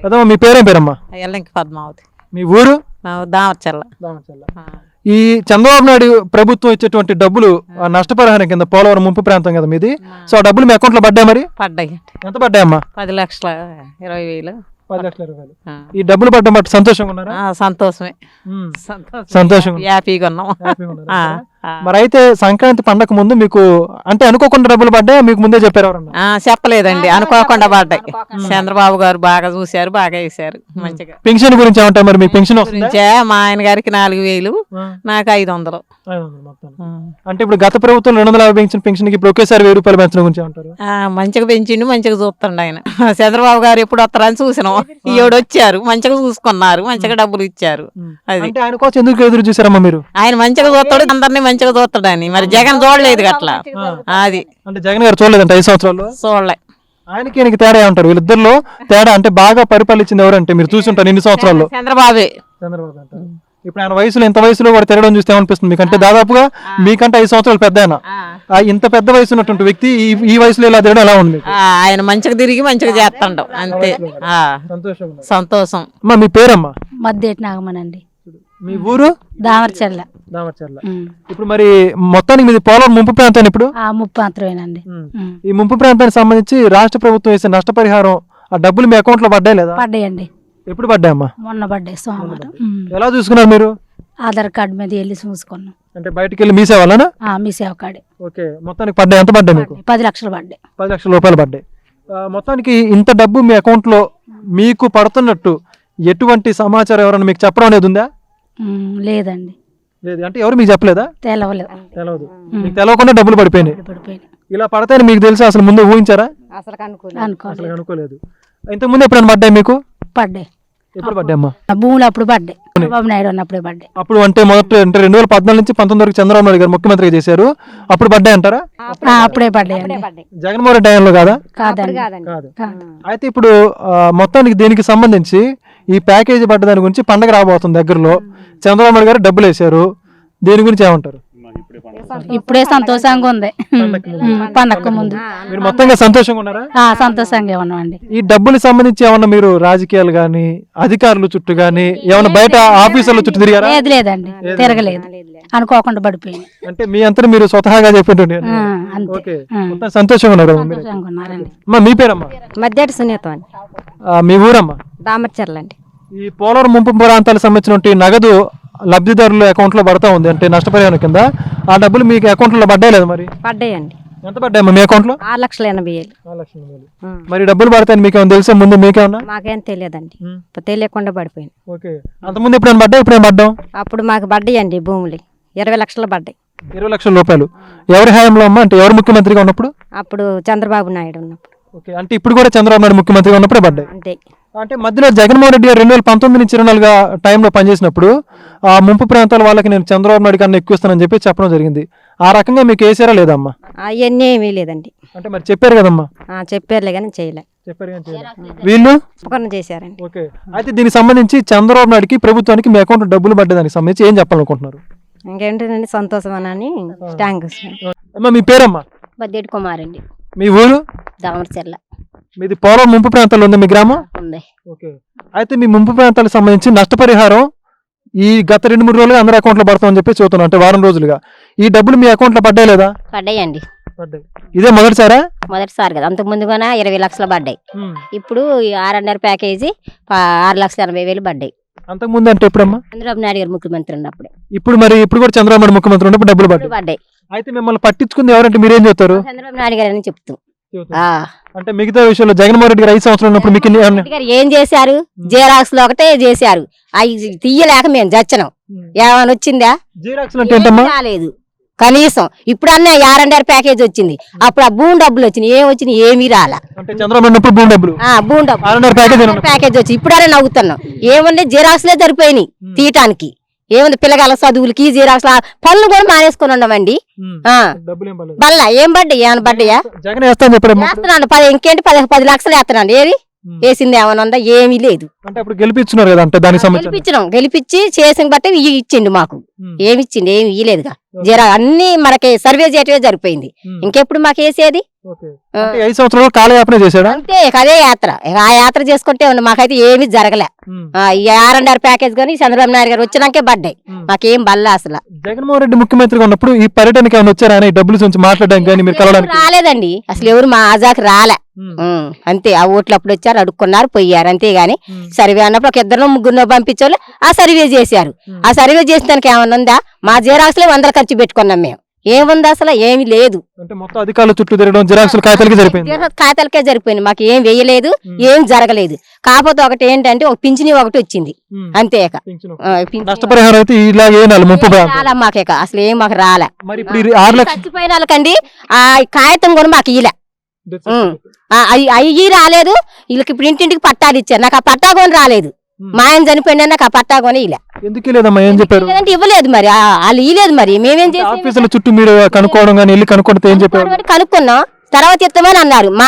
అదమ్మా మీ పేరేం పేరమ్మా? ఎల్లంకి పద్మావతి. మీ ఊరు? దామర్చల్ల. ఈ చంద్రబాబు నాయుడు ప్రభుత్వం ఇచ్చేటువంటి డబ్బులు నష్టపరిహారం కింద పోలవరం ముంపు ప్రాంతం కదా మీది, సో ఆ డబ్బులు మీ అకౌంట్ లో పడ్డాయి? మరి పడ్డాయి. ఎంత పడ్డాయమ్మా? 10,20,000. 10,20,000. ఈ డబ్బులు పడ్డం బట్టి సంతోషంగా ఉన్నారా? సంతోషమే. సంతోషంగా హ్యాపీగా ఉన్నాం. మరి అయితే సంక్రాంతి పండగ ముందు మీకు అంటే అనుకోకుండా డబ్బులు పడ్డాయి, మీకు ముందే చెప్పారు ఎవరన్నా? చెప్పలేదండి, అనుకోకుండా పడ్డాయి. చంద్రబాబు గారు బాగా చూశారు, బాగా వేసారు మంచిగా. పెన్షన్ గురించి ఏమంటారు మరి? మీకు పెన్షన్ గురించే మా ఆయన గారికి 4,000, నాకు 500. అంటే ఇప్పుడు గత ప్రభుత్వం 250 పెంచిన పెన్షన్ ఇప్పుడు ఒకేసారి 1000 రూపాయలు పెంచడం గురించి ఏమంటారు? మంచిగా పెంచిండు, మంచిగా చూస్తుండ ఆయన. చంద్రబాబు గారు ఎప్పుడు వస్తారని చూసినాం, ఈవిడ వచ్చారు, మంచిగా చూసుకున్నారు, మంచిగా డబ్బులు ఇచ్చారు. అది అంటే ఆయన కోసం ఎందుకు ఎదురు చూసారమ్మా మీరు? ఆయన మంచిగా చూస్తాడు, అందరినీ మంచిగా చూస్తాడని. మరి జగన్ చూడలేదు అట్లా. అది అంటే జగన్ గారు చూడలేదంట 5 సంవత్సరాలు? చూడలే. ఆయనకి ఈయనకి తేడా ఉంటారు, వీళ్ళిద్దరిలో తేడా అంటే బాగా పరిపాలించింది ఎవరంటే మీరు చూసుంటారు ఇన్ని సంవత్సరాల్లో? చంద్రబాబే. చంద్రబాబు అంటారు. ఇప్పుడు ఆయన వయసులో ఇంత వయసులో కూడా తిరగడం చూస్తే ఏమనిపిస్తుంది మీకు? అంటే దాదాపుగా మీకంటే 5 సంవత్సరాలు పెద్ద ఆయన, ఇంత పెద్ద వయసు ఉన్నటువంటి వ్యక్తి ఈ వయసులో ఇలా తిరగడం ఎలా ఉంది? ఆయన మంచిగా తిరిగి మంచిగా చేస్తాడు అంతే. సంతోషం. అమ్మా మీ పేరమ్మా? మద్దేటి నాగమనండి. మీ ఊరు? దామర్చల్ల. దామర్చల్ల. ఇప్పుడు మరి మొత్తానికి మీది పోలవరం ముంపు ప్రాంతాన్ని ఇప్పుడు ముప్పు మాత్రమేనండి. ఈ ముంపు ప్రాంతానికి సంబంధించి రాష్ట్ర ప్రభుత్వం వేసే నష్టపరిహారం ఆ డబ్బులు మీ అకౌంట్ లో పడ్డాయి లేదా? పడ్డాయండి. ఎప్పుడు పడ్డాయమ్మా? మొన్న పడ్డాయి, సోమవారం. ఎలా చూసుకున్నారు మీరు? ఆధార్ కార్డు మీద వెళ్ళి చూసుకున్నాం. అంటే బయటకు వెళ్ళి మీ సేవలనా? మీ సేవ కాడే. ఓకే, మొత్తానికి పడ్డాయి. ఎంత పడ్డాయి మీకు? 10 లక్షలు పడ్డాయి. 10 లక్షల రూపాయలు పడ్డాయి. మొత్తానికి ఇంత డబ్బు మీ అకౌంట్ లో మీకు పడుతున్నట్టు ఎటువంటి సమాచారం ఎవరైనా మీకు చెప్పడం అనేది ఉందా? లేదండి. లేదు అంటే ఎవరు మీకు చెప్పలేదా? తెలవలేదు. తెలవదు. మీకు తెలవకుండా డబ్బులు పడిపోయినాయి. ఇలా పడతాయని మీకు తెలుసా? అసలు ముందు ఊహించారా? అసలు అనుకోలేదు. ఇంతకు ముందు ఎప్పుడైనా పడ్డాయి మీకు? పడ్డాయి. ఎప్పుడు పడ్డాయమ్మా? భూములు అప్పుడు పడ్డాయి, చంద్రబాబు నాయుడు ఉన్నప్పుడే పడ్డాయి. అప్పుడు అంటే మొదట అంటే 2014 నుంచి 19 వరకు చంద్రబాబు నాయుడు గారు ముఖ్యమంత్రిగా చేశారు, అప్పుడు పడ్డాయి అంటారా? అప్పుడే పడ్డాయండి. జగన్మోహన్ రెడ్డి టైంలో కాదా? కాదు. అయితే ఇప్పుడు మొత్తానికి దీనికి సంబంధించి ఈ ప్యాకేజీ పడ్డ దాని గురించి పండగ రాబోతుంది దగ్గరలో, చంద్రబాబు నాయుడు గారు డబ్బులు వేశారు, దీని గురించి ఏమంటారు? ఇప్పుడే సంతోషంగా ఉంది. పండగ ముందు మీరు మొత్తంగా సంతోషంగా ఉన్నారా? సంతోషంగా ఉన్నామండి. ఈ డబ్బులకు సంబంధించి ఏమన్నా మీరు రాజకీయాలు గాని అధికారుల చుట్టూ గాని ఏమన్నా బయట ఆఫీసర్ల చుట్టూ తిరిగారా? లేదండి, తిరగలేదు. అనుకోకుండా పడిపోయింది. అంటే మీ అంతా మీరు స్వతహాగా చెప్పేటండి. సంతోషంగా ఉన్నారు. మీ పేరమ్మా? మధ్యాటి సునీత అండి. మీ ఊరమ్మా? దామర్చర్లండి. ఈ పోలవరం ముంపు ప్రాంతాలకు సంబంధించిన నగదు లబ్ధిదారుల అకౌంట్ లో పడతా ఉంది అంటే నష్టపరిహారం కింద, ఆ డబ్బులు మీకు అకౌంట్ లో పడ్డాయి లేదా? మరి పడ్డాయండి. ఎంత పడ్డాయమ్మా మీ అకౌంట్ లో? 6,80,000. మరి డబ్బులు పడతాయని మీకు ఏమైనా తెలుసా ముందు? మీకేమన్నా? మాకేం తెలియదండి, తెలియకుండా పడిపోయింది. ఓకే, అంతకుముందు ఎప్పుడైనా పడ్డా? ఇప్పుడేం పడ్డాం? అప్పుడు మాకు పడ్డాయండి భూములు, 20 లక్షలు పడ్డాయి. 20 లక్షల రూపాయలు ఎవరి హయాంలో అమ్మా? అంటే ఎవరు ముఖ్యమంత్రిగా ఉన్నప్పుడు? అప్పుడు చంద్రబాబు నాయుడు ఉన్నప్పుడు. ఓకే, అంటే ఇప్పుడు కూడా చంద్రబాబు నాయుడు ముఖ్యమంత్రిగా ఉన్నప్పుడే పడ్డాయి. అంతే. అంటే మధ్యలో జగన్మోహన్ రెడ్డి గారు 2019 నుంచి 24 టైంలో పనిచేసినప్పుడు ఆ ముంపు ప్రాంతాల వాళ్ళకి నేను చంద్రబాబు నాయుడు కన్నా ఎక్కువ ఇస్తానని చెప్పి చెప్పడం జరిగింది. ఆ రకంగా మీకు వేసారా లేదమ్మా? అవన్నీ ఏమీ లేదండి. అంటే మరి చెప్పారు కదమ్మా? చెప్పారులే కానీ చేయలే. వీళ్ళు చేశారండి. ఓకే, అయితే దీనికి సంబంధించి చంద్రబాబు నాయుడుకి ప్రభుత్వానికి మీ అకౌంట్ డబ్బులు పడ్డదానికి సంబంధించి ఏం చెప్పాలనుకుంటున్నారు? ఇంకేంటండి, సంతోషం అని థ్యాంక్స్. అమ్మా మీ పేరమ్మా? మద్దేటి కుమార్ అండి. మీ ఊరు? దామర్చర్ల. మీది పోలవరం ముంపు ప్రాంతాల్లో ఉంది మీ గ్రామం? ఉంది. ఓకే, అయితే మీ ముంపు ప్రాంతాలకు సంబంధించి నష్టపరిహారం ఈ గత 2-3 రోజులుగా అందరి అకౌంట్ లో పడతామని చెప్పి చూస్తున్నాం, అంటే వారం రోజులుగా. ఈ డబ్బులు మీ అకౌంట్ లో పడ్డాయి లేదా? పడ్డాయండి. ఇదే మొదటిసారా? మొదటిసారి కదా, అంతకు ముందు కూడా 20 లక్షలు పడ్డాయి. ఇప్పుడు 6.5 ప్యాకేజీ 6,80,000 పడ్డాయి. అంతకు ముందు అంటే ఎప్పుడమ్మా? చంద్రబాబు నాయుడు గారు ముఖ్యమంత్రి ఉన్నప్పుడు. ఇప్పుడు కూడా చంద్రబాబు నాయుడు ముఖ్యమంత్రి ఉన్నప్పుడు డబ్బులు పడ్డాయి. అయితే మిమ్మల్ని పట్టించుకుంది ఎవరంటే మీరేం చెప్తారు? చంద్రబాబు నాయుడు గారు అని చెప్తూ. అంటే మిగతా విషయంలో జగన్మోహన్ రెడ్డి గారు 5 సంవత్సరాలు ఉన్నప్పుడు మీకు ఏం చేశారు? జిరాక్స్ లో ఒకటే చేశారు, అవి తీయలేక మేము చచ్చినాం. ఏమైనా వచ్చిందా? జిరాక్స్ అంటే ఏంటమ్మా? రాలేదు కనీసం. ఇప్పుడన్నా 6.5 ప్యాకేజ్ వచ్చింది, అప్పుడు ఆ భూమి డబ్బులు వచ్చినాయి, ఏం వచ్చినాయి? ఏమీ రాలా. భూమి డబ్బులు ప్యాకేజ్ వచ్చి ఇప్పుడనే నవ్వుతున్నాం. ఏముండే జిరాక్స్ లే సరిపోయినాయి తీయటానికి. ఏముంది, పిల్లగాల చదువులకి జిరాక్స్ పనులు కూడా మానేసుకుని ఉండమండి. బల్లా ఏం పడ్డాయి? ఏమైనా పడ్డాయా? వేస్తున్నాను ఇంకేంటి 10 లక్షలు వేస్తున్నాను. ఏది వేసింది ఏమైనా ఉందా? ఏమీ లేదు. గెలిపించి చేసిన బట్టి ఇచ్చిండు మాకు. ఏమి ఇచ్చిండు? ఏమి ఇయ్యలేదుగా. జరా అన్ని మనకి సర్వే చేయటమే సరిపోయింది. ఇంకెప్పుడు మాకు వేసేది? ఆ. అంటే 5 సంవత్సరాలు కాలయాపన చేశాడా? అంతే ఇక అదే యాత్ర ఇక ఆ యాత్ర చేసుకుంటే ఉంది మాకైతే ఏమీ జరగలే ఈ R&R ప్యాకేజ్ కానీ చంద్రబాబు నాయుడు గారు వచ్చినాకే పడ్డాయి మాకేం బల్ల అసలు జగన్మోహన్ రెడ్డి ముఖ్యమంత్రిగా ఉన్నప్పుడు ఈ పర్యటనకి ఏమైనా వచ్చారా ఆయన? ఈ డబ్బుల గురించి మాట్లాడడానికి కానీ మీరు కలవడానికి? రాలేదండి అసలు ఎవరు మా ఆజాకి రాలే అంతే ఆ ఓట్లు అప్పుడు వచ్చారు అడుక్కున్నారు పోయారు అంతే గాని సర్వే అన్నప్పుడు ఒక 2-3 పంపించారు ఆ సర్వే చేశారు ఆ సర్వే చేసినానికి ఏమన్నా ఉందా మా జిరాక్స్లే 100 ఖర్చు పెట్టుకున్నాం మేము ఏముంది అసలు ఏమి లేదు అంటే మొత్తం అధికారుల చుట్టూ తిరగడం జిరాక్సులు కాగితాలకి సరిపోయింది. ఖాతాలకే సరిపోయింది మాకు ఏం వేయలేదు ఏం జరగలేదు కాకపోతే ఒకటి ఏంటంటే ఒక పింఛని ఒకటి వచ్చింది అంతే ఇక. పింఛను నష్టపరిహారం అయితే ఇలా ఏనాలి ముప్పు రాలే మాకు ఇక అసలు ఏం మాకు రాలే మరి ఇప్పుడు ఈ 6 లక్షలు చచ్చిపోయిన వాళ్ళకండి ఆ కాగితం కూడా మాకు ఇయ్యలే అయ్యి రాలేదు వీళ్ళకి ఇప్పుడు ఇంటింటికి పట్టాలు ఇచ్చారు నాకు ఆ పట్టా కొని రాలేదు మా ఆయన చనిపోయినా నాకు ఆ పట్టా కొని ఇలా ఎందుకు లేదమ్మా? ఏం చెప్పారు? ఇవ్వలేదు మరి వాళ్ళు ఇవ్వలేదు మరి మేమేం చేసి ఆఫీసుల చుట్టూ మీరు కనుక్కోవడం కానీ వెళ్ళి కనుక్కుంటే ఏం చెప్పారు? కనుక్కున్నాం తర్వాత ఇస్తామని అన్నారు మా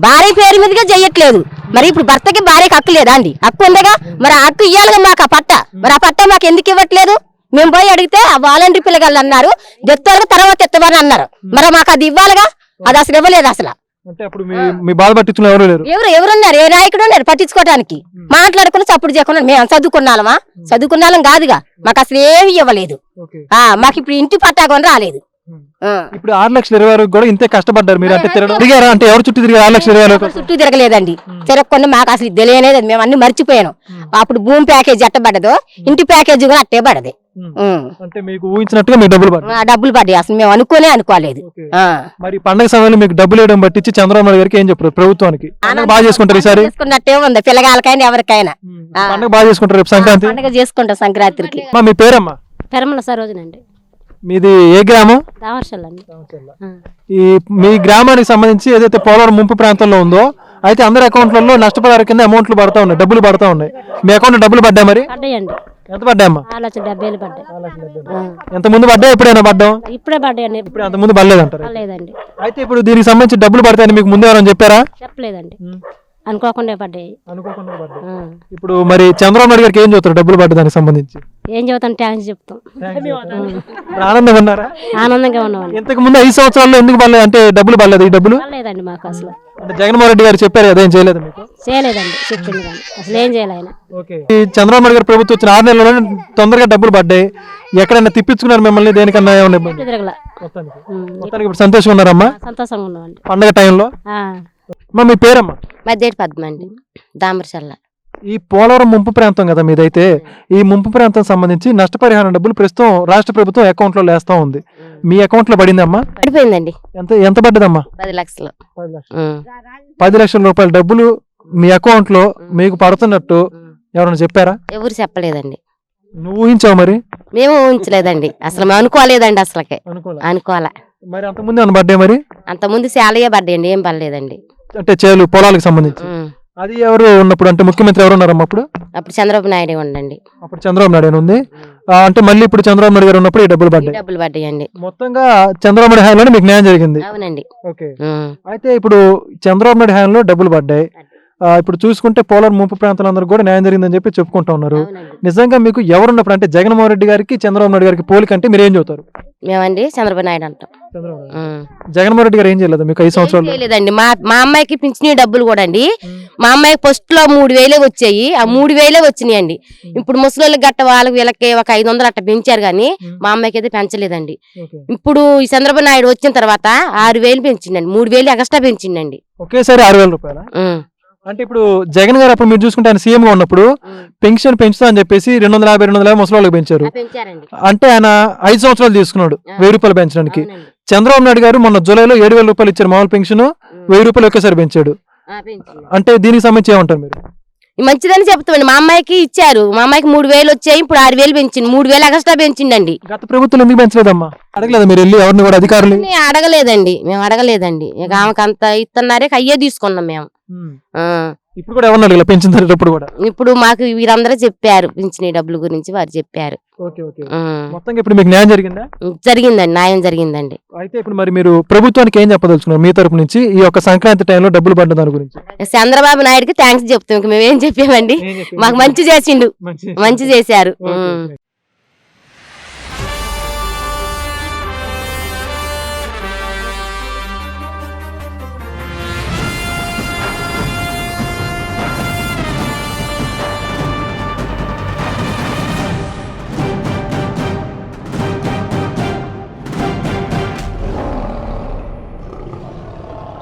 భార్య పేరు మీదుగా చెయ్యట్లేదు మరి ఇప్పుడు భర్తకి భార్యకి హక్కు లేదా అండి హక్కు ఉందగా మరి ఆ హక్కు ఇవ్వాలిగా మాకు ఆ పట్ట మరి ఆ పట్ట మాకు ఎందుకు ఇవ్వట్లేదు మేము పోయి అడిగితే ఆ వాలంటరీ పిల్లగాళ్ళు అన్నారు చెప్తారు తర్వాత ఇస్తామని అన్నారు మరి మాకు అది ఇవ్వాలిగా అది అసలు ఇవ్వలేదు అసలు అంటే అప్పుడు మీ బాధ పట్టించిన ఎవరు లేరు? ఎవరున్నారు ఏ నాయకుడు ఉన్నారు పట్టించుకోవడానికి మాట్లాడుకుని చప్పుడు చేయకుండా మేము చదువుకున్నామా చదువుకున్నాం కాదుగా మాకు అసలు ఏమి ఇవ్వలేదు మాకు ఇప్పుడు ఇంటి పట్టా కొని రాలేదు ఇప్పుడు 6,20,000 కూడా ఇంతే కష్టపడ్డారు మీరు అంటే తిరిగారా? అంటే ఎవరు చుట్టూ తిరిగారు? 6,20,000 చుట్టూ తిరగలేదండి తిరగకుండా మాకు అసలు తెలియలేదు మేము అన్ని మర్చిపోయాను అప్పుడు భూమి ప్యాకేజ్ ఎట్ట పడ్డదో ఇంటి ప్యాకేజ్ కూడా అట్టే పడది అంటే మీకు ఊహించినట్టుగా మీకు డబ్బులు పడ్డాయి? డబ్బులు పడ్డాయి అసలు మేము అనుకోలేదు మరి పండగ సమయంలో మీకు డబ్బులు వేయడం పట్టించి చంద్రబాబు నాయుడు గారికి ఏం చెప్పారు ప్రభుత్వానికి? పండగ బాగా చేసుకుంటారు ఈసారి? చేసుకున్నట్టే ఉంది పిల్లగాలకైనా ఎవరికైనా పండగ బాగా చేసుకుంటారు రేపు సంక్రాంతి? పండగ చేసుకుంటాం సంక్రాంతికి. మీ పేరమ్మా? పెరమల సరోజనండి మీది ఏ గ్రామం? దావర్షల్లండి. ఈ మీ గ్రామానికి సంబంధించి ఏదైతే పోలవరం ముంపు ప్రాంతంలో ఉందో అయితే అందరి అకౌంట్లలో నష్టపరిహారం కింద అమౌంట్లు పడతా ఉన్నాయి, డబ్బులు పడతా ఉన్నాయి. మీ అకౌంట్ డబ్బులు పడ్డా? మరి పడ్డాయండి. ఎంత పడ్డాయమ్మా? 4,70,000 పడ్డాయి. ఎంత ముందు పడ్డా ఎప్పుడైనా పడ్డాం? ఇప్పుడే పడ్డాయండి. ఇప్పుడు అంత ముందు పడలేదంటారు? లేదండి. అయితే ఇప్పుడు దీనికి సంబంధించి డబ్బులు పడతాయని మీకు ముందు ఎవరైనా చెప్పారా? చెప్పలేదండి అనుకోకుండా పడ్డాయి. ఇప్పుడు మరి చంద్రబాబు నాయుడు గారికి ఏం చెప్తారు డబ్బులు పడ్డ దానికి సంబంధించి? ఏం చెబుతాం థ్యాంక్స్ చెప్తాం. ఆనందంగా ఉన్నారా? ఆనందంగా ఉన్నామండి. ఇంతకు ముందు 5 సంవత్సరాల్లో ఎందుకు పడలేదు అంటే డబ్బులు పడలేదు? ఈ డబ్బులు లేదండి మాకు అసలు. అంటే జగన్మోహన్ రెడ్డి గారు చెప్పారు కదా, ఏం చేయలేదు మీకు? చేయలేదండి చెప్పింది కానీ అసలు ఏం చేయాలి ఆయన. ఈ చంద్రబాబు నాయుడు గారు ప్రభుత్వం వచ్చిన 6 నెలల్లోనే తొందరగా డబ్బులు పడ్డాయి. ఎక్కడైనా తిప్పించుకున్నారు మిమ్మల్ని? దేనికన్నా ఏమన్నా ఇబ్బంది? తిరగల. మొత్తానికి ఇప్పుడు సంతోషంగా ఉన్నారమ్మా సంతోషంగా ఉన్నామండి పండగ టైంలో? మీ పేరమ్మా? మధ్యేటి పద్మ అండి దామరచల్ల. ఈ పోలవరం ముంపు ప్రాంతం కదా మీదైతే, ఈ ముంపు ప్రాంతం సంబంధించి నష్టపరిహారం డబ్బులు ప్రస్తుతం రాష్ట్ర ప్రభుత్వం అకౌంట్ లో వేస్తా ఉంది. మీ అకౌంట్ లో పడిందమ్మా? పడిపోయిందండి. ఎంత పడ్డదమ్మా? 10 లక్షలు. 10 లక్షల రూపాయల డబ్బులు మీ అకౌంట్ లో మీకు పడుతున్నట్టు ఎవరైనా చెప్పారా? ఎవరు చెప్పలేదండి. నువ్వు ఊహించావు మరి? మేము ఊహించలేదండి అసలు మేము అనుకోలేదండి అసలుకే అనుకోలే. మరి అంత ముందు ఏమన్నా పడ్డాయి? మరి అంత ముందు శాలయే పడ్డాయండి ఏం పడలేదండి. అంటే చేలు పొలాలకు సంబంధించి అది ఎవరు ఉన్నప్పుడు అంటే ముఖ్యమంత్రి ఎవరు ఉన్నారమ్మా అప్పుడు? అప్పుడు చంద్రబాబు నాయుడు ఉండండి. అప్పుడు చంద్రబాబు నాయుడు ఉంది. అంటే మళ్ళీ ఇప్పుడు చంద్రబాబు నాయుడు గారు ఉన్నప్పుడు ఈ డబ్బులు పడ్డాయి. డబ్బులు పడ్డాయండి. మొత్తంగా చంద్రబాబు నాయుడు హయాంలో మీకు న్యాయం జరిగింది. అవునండి. ఓకే. అయితే ఇప్పుడు చంద్రబాబు నాయుడు హయాంలో డబ్బులు పడ్డాయి. ఇప్పుడు చూసుకుంటే పోలవరం ముంపు ప్రాంతాలందరూ కూడా న్యాయం జరిగిందని చెప్పి చెప్పుకుంటా ఉన్నారు. నిజంగా మీకు ఎవరున్నప్పుడు అంటే జగన్మోహన్ రెడ్డి గారికి చంద్రబాబు నాయుడు గారికి పోలిక అంటే మీరు ఏం చెబుతారు? మేమండి చంద్రబాబు నాయుడు అంటాం. జగన్మోహన్ రెడ్డి గారు ఏం చేయలేదు మీకు 5 సంవత్సరాలు? లేదండి. మా అమ్మాయికి పింఛని డబ్బులు కూడా అండి మా అమ్మాయికి ఫస్ట్ లో 3,000 వచ్చాయి. ఆ 3,000 వచ్చినాయండి. ఇప్పుడు ముసలి గట్ట వాళ్ళకి వీళ్ళకి ఒక 500 అట్ట పెంచారు కానీ మా అమ్మాయికి అయితే పెంచలేదండి. ఇప్పుడు ఈ చంద్రబాబు నాయుడు వచ్చిన తర్వాత 6,000 పెంచిండండి. 3,000 ఎక్స్ట్రా పెంచిండండి. ఒకేసారి 6,000 రూపాయలు. అంటే ఇప్పుడు జగన్ గారు అప్పుడు మీరు చూసుకుంటే ఆయన సీఎం గా ఉన్నప్పుడు పెన్షన్ పెంచుతా అని చెప్పేసి 250 ముసలి వాళ్ళకి పెంచారు. అంటే ఆయన 5 సంవత్సరాలు తీసుకున్నాడు 1,000 రూపాయలు పెంచడానికి. చంద్రబాబు నాయుడు గారు మొన్న జూలైలో 7,000 రూపాయలు ఇచ్చారు మామూలు పెన్షన్, 1,000 రూపాయలు ఒకేసారి పెంచాడు. అంటే దీనికి సంబంధించి ఏమంటారు మీరు? మంచిదని చెప్తామండి. మా అమ్మాయికి ఇచ్చారు. మా అమ్మాయికి 3,000 వచ్చాయి. ఇప్పుడు 6,000 పెంచింది. 3,000 ఎక్స్ట్రా పెంచిండండి. గత ప్రభుత్వం ఎందుకు పెంచలేదమ్మా? అడగలేదు మీరు వెళ్ళి ఎవరిని కూడా అధికారులు? అడగలేదండి మేము అడగలేదండి. ఇక ఆమెకు అంత ఇస్తున్నారే అయ్యే తీసుకున్నాం మేము. ఇప్పుడు కూడా ఎవరిని అడగలేదు పెంచినప్పుడు కూడా? ఇప్పుడు మాకు వీరందరూ చెప్పారు పింఛనీ డబ్బుల గురించి వారు చెప్పారు. మొత్తంగా ఇప్పుడు మీకు న్యాయం జరిగిందా? జరిగిందండి న్యాయం జరిగిందండి. అయితే ఇప్పుడు మరి మీరు ప్రభుత్వానికి ఏం చెప్పదలుచుకున్నారు మీ తరపు నుంచి ఈ యొక్క సంక్రాంతి టైంలో డబ్బులు పడ్డ దాని గురించి? చంద్రబాబు నాయుడుకి థ్యాంక్స్ చెప్తాం. మేమేం చెప్పామండి? మాకు మంచి చేసిండు, మంచి చేశారు.